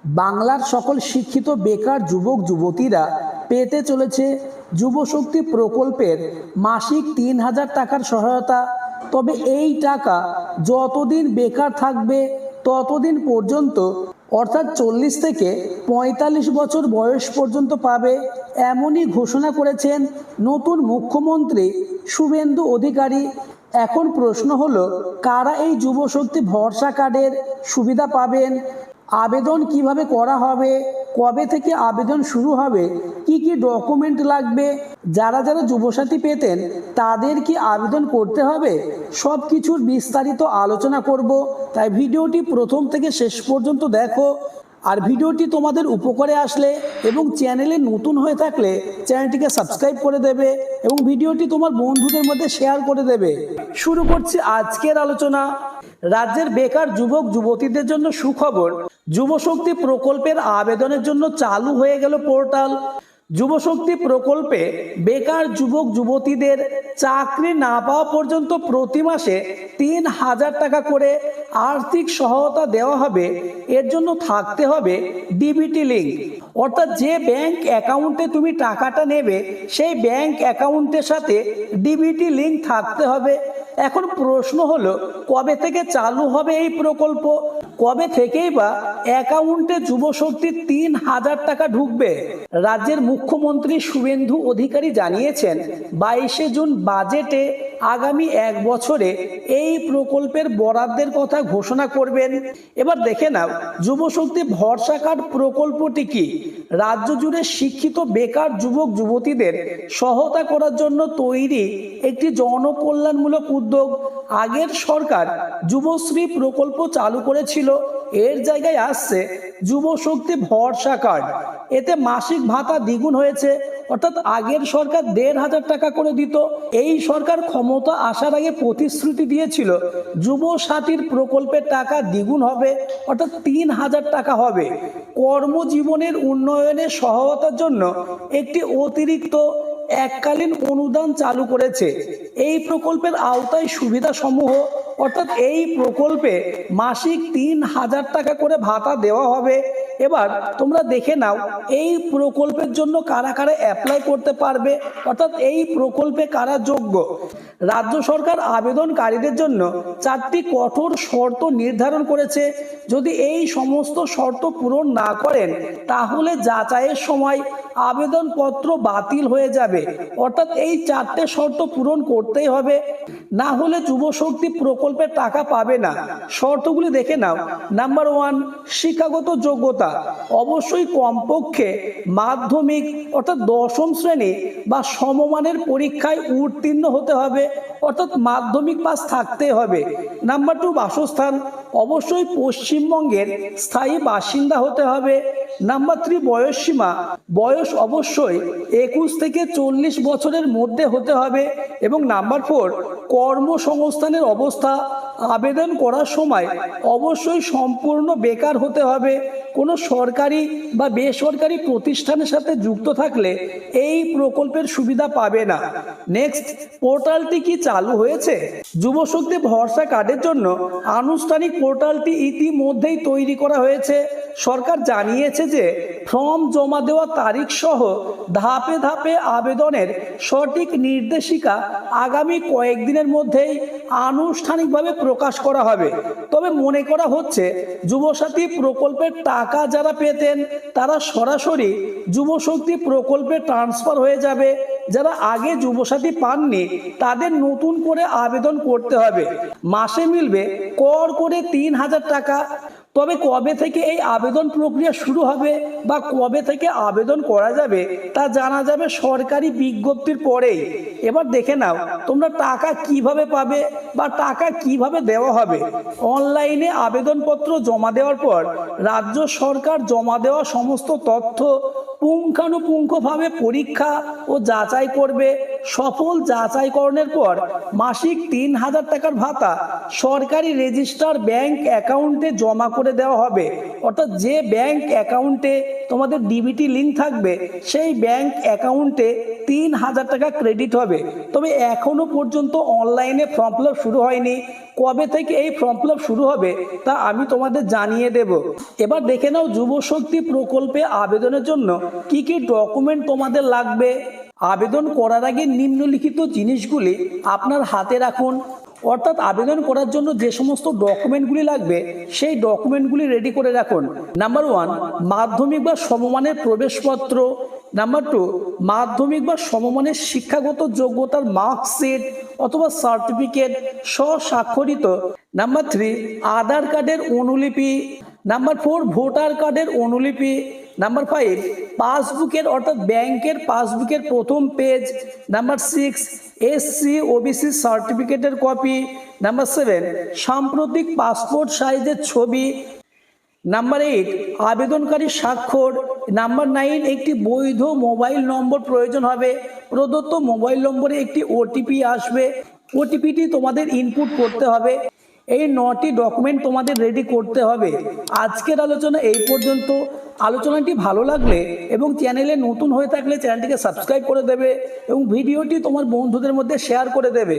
বাংলার সকল শিক্ষিত বেকার যুবক যুবতীরা পেতে চলেছে যুবশক্তি প্রকল্পের মাসিক ৩,০০০ টাকার সহায়তা। তবে এই টাকা যতদিন বেকার থাকবে ততদিন পর্যন্ত, অর্থাৎ ৪০ থেকে ৪৫ বছর বয়স পর্যন্ত পাবে, এমনই ঘোষণা করেছেন নতুন মুখ্যমন্ত্রী শুভেন্দু অধিকারী। এখন প্রশ্ন হলো, কারা এই যুবশক্তি ভরসা কার্ডের সুবিধা পাবেন, আবেদন কিভাবে করা হবে, কবে থেকে আবেদন শুরু হবে, কি কি ডকুমেন্ট লাগবে, যারা যারা যুবসাথী পেতেন তাদের কি আবেদন করতে হবে, সব কিছুর বিস্তারিত আলোচনা করব। তাই ভিডিওটি প্রথম থেকে শেষ পর্যন্ত দেখো। আর ভিডিওটি তোমাদের উপকারে আসলে এবং চ্যানেলে নতুন হয়ে থাকলে চ্যানেলটিকে সাবস্ক্রাইব করে দেবে এবং ভিডিওটি তোমার বন্ধুদের মধ্যে শেয়ার করে দেবে। শুরু করছি আজকের আলোচনা। রাজ্যের বেকার যুবক যুবতীদের জন্য সুখবর, যুবশক্তি প্রকল্পের আবেদনের জন্য চালু হয়ে গেল পোর্টাল। যুবশক্তি প্রকল্পে বেকার যুবক যুবতীদের চাকরি না পাওয়া পর্যন্ত প্রতি মাসে ৩,০০০ টাকা করে আর্থিক সহায়তা দেওয়া হবে। এর জন্য থাকতে হবে ডিবিটি লিঙ্ক, অর্থাৎ যে ব্যাংক অ্যাকাউন্টে তুমি টাকাটা নেবে সেই ব্যাংক অ্যাকাউন্টের সাথে ডিবিটি লিঙ্ক থাকতে হবে। এখন প্রশ্ন হলো, কবে থেকে চালু হবে এই প্রকল্প, কবে থেকেই বা অ্যাকাউন্টে যুবশক্তির ৩,০০০ টাকা ঢুকবে? রাজ্যের মুখ্যমন্ত্রী শুভেন্দু অধিকারী জানিয়েছেন ২২শে জুন বাজেটে আগামী ১ বছরে এই প্রকল্পের বরাদ্দের কথা ঘোষণা করবেন। এবার দেখে নাও, যুবশক্তি ভরসা কার্ড প্রকল্পটি কি। রাজ্য জুড়ে শিক্ষিত বেকার যুবক যুবতীদের সহায়তা করার জন্য তৈরি একটি জনকল্যাণমূলক উদ্যোগ। আগের সরকার যুবশ্রী প্রকল্প চালু করেছিল, এর জায়গায় আসছে যুবশক্তি ভরসা কার্ড। এতে মাসিক ভাতা দ্বিগুণ হয়েছে, অর্থাৎ আগের সরকার ১,৫০০ টাকা করে দিত। এই সরকার ক্ষমতা আসার আগে প্রতিশ্রুতি দিয়েছিল যুবসাথীর প্রকল্পের টাকা দ্বিগুণ হবে, অর্থাৎ ৩,০০০ টাকা হবে। কর্মজীবনের উন্নয়নে সহায়তার জন্য একটি অতিরিক্ত এককালীন অনুদান চালু করেছে। এই প্রকল্পের আওতায় সুবিধা সমূহ, অর্থাৎ এই প্রকল্পে মাসিক ৩,০০০ টাকা করে ভাতা দেওয়া হবে। এবার তোমরা দেখে নাও এই প্রকল্পের জন্য কারা কারা অ্যাপ্লাই করতে পারবে, অর্থাৎ এই প্রকল্পে কারা যোগ্য। রাজ্য সরকার আবেদনকারীদের জন্য ৪টি কঠোর শর্ত নির্ধারণ করেছে। যদি এই সমস্ত শর্ত পূরণ না করেন তাহলে যাচাইয়ের সময় আবেদনপত্র বাতিল হয়ে যাবে, অর্থাৎ এই ৪টে শর্ত পূরণ করতেই হবে, না হলে যুবশক্তি প্রকল্পের টাকা পাবে না। শর্তগুলি দেখে নাও। নাম্বার 1, শিক্ষাগত যোগ্যতা। অবশ্যই কমপক্ষে মাধ্যমিক অর্থাৎ ১০ম শ্রেণী বা সমমানের পরীক্ষায় উত্তীর্ণ হতে হবে, অর্থাৎ মাধ্যমিক পাস থাকতে হবে। নাম্বার 2, বাসস্থান। অবশ্যই পশ্চিমবঙ্গের স্থায়ী বাসিন্দা হতে হবে। নাম্বার 3, বয়সসীমা। বয়স অবশ্যই ২১ থেকে ৪০ বছরের মধ্যে হতে হবে। এবং নাম্বার 4, কর্মসংস্থানের অবস্থা। আবেদন করার সময় অবশ্যই সম্পূর্ণ বেকার হতে হবে। কোনো সরকারি বা বেসরকারি প্রতিষ্ঠানের সাথে যুক্ত থাকলে এই প্রকল্পের সুবিধা পাবে না। নেক্সট, পোর্টালটি কি চালু হয়েছে? যুবশক্তি ভরসা কার্ডের জন্য আনুষ্ঠানিক পোর্টালটি ইতিমধ্যেই তৈরি করা হয়েছে। সরকার জানিয়েছে যে ফর্ম জমা দেওয়ার তারিখ সহ ধাপে ধাপে আবেদনের সঠিক নির্দেশিকা আগামী কয়েকদিনের মধ্যেই আনুষ্ঠানিকভাবে প্রকাশ করা হবে। তবে মনে করা হচ্ছে যুবসাথী প্রকল্পের টাকা যারা পেতেন তারা সরাসরি যুবশক্তি প্রকল্পে ট্রান্সফার হয়ে যাবে। যারা আগে যুবসাথী পাননি তাদের নতুন করে আবেদন করতে হবে। মাসে মিলবে কর করে ৩,০০০ টাকা। তবে কবে থেকে এই আবেদন প্রক্রিয়া শুরু হবে বা কবে থেকে আবেদন করা যাবে তা জানা যাবে সরকারি বিজ্ঞপ্তির পরেই। এবার দেখে নাও তোমরা টাকা কিভাবে পাবে বা টাকা কিভাবে দেওয়া হবে। অনলাইনে আবেদনপত্র জমা দেওয়ার পর রাজ্য সরকার জমা দেওয়া সমস্ত তথ্য পুঙ্খানুপুঙ্খভাবে পরীক্ষা ও যাচাই করবে। সফল যাচাইকরণের পর মাসিক ৩,০০০ টাকার ভাতা সরকারি রেজিস্টার ব্যাংক অ্যাকাউন্টে জমা করে দেওয়া হবে, অর্থাৎ যে ব্যাংক অ্যাকাউন্টে তোমাদের ডিবিটি লিঙ্ক থাকবে সেই ব্যাংক অ্যাকাউন্টে 3,000 টাকা ক্রেডিট হবে। তবে এখনো পর্যন্ত অনলাইনে ফর্ম ফিল আপ শুরু হয়নি। কবে থেকে এই ফর্ম ফিল আপ শুরু হবে তা আমি তোমাদের জানিয়ে দেব। এবার দেখে নাও যুবশক্তি প্রকল্পে আবেদনের জন্য কি কি ডকুমেন্ট তোমাদের লাগবে। আবেদন করার আগে নিম্নলিখিত জিনিসগুলি আপনার হাতে রাখুন। অর্থাৎ আবেদন করার জন্য যে সমস্ত ডকুমেন্টগুলি লাগবে সেই ডকুমেন্টগুলি রেডি করে রাখুন। নাম্বার 1, মাধ্যমিক বা সমমানের প্রবেশপত্র। নাম্বার 2, মাধ্যমিক বা সমমানের শিক্ষাগত যোগ্যতার মার্কশিট অথবা সার্টিফিকেট স্বস্বাক্ষরিত। নাম্বার 3, আধার কার্ডের অনুলিপি। নাম্বার 4, ভোটার কার্ডের অনুলিপি। নাম্বার 5, পাসবুকের অর্থাৎ ব্যাংকের পাসবুকের প্রথম পেজ। নাম্বার 6, এসসি ওবিসি সার্টিফিকেটের কপি। নাম্বার 7, সাম্প্রতিক পাসপোর্ট সাইজের ছবি। নাম্বার 8, আবেদনকারী স্বাক্ষর। নাম্বার 9, একটি বৈধ মোবাইল নম্বর প্রয়োজন হবে। প্রদত্ত মোবাইল নম্বরে একটি ওটিপি আসবে। ওটিপিটি তোমাদের ইনপুট করতে হবে। এই 9টি ডকুমেন্ট তোমাদের রেডি করতে হবে। আজকের আলোচনা এই পর্যন্ত। আলোচনাটি ভালো লাগলে এবং চ্যানেলে নতুন হয়ে থাকলে চ্যানেলটিকে সাবস্ক্রাইব করে দেবে এবং ভিডিওটি তোমার বন্ধুদের মধ্যে শেয়ার করে দেবে।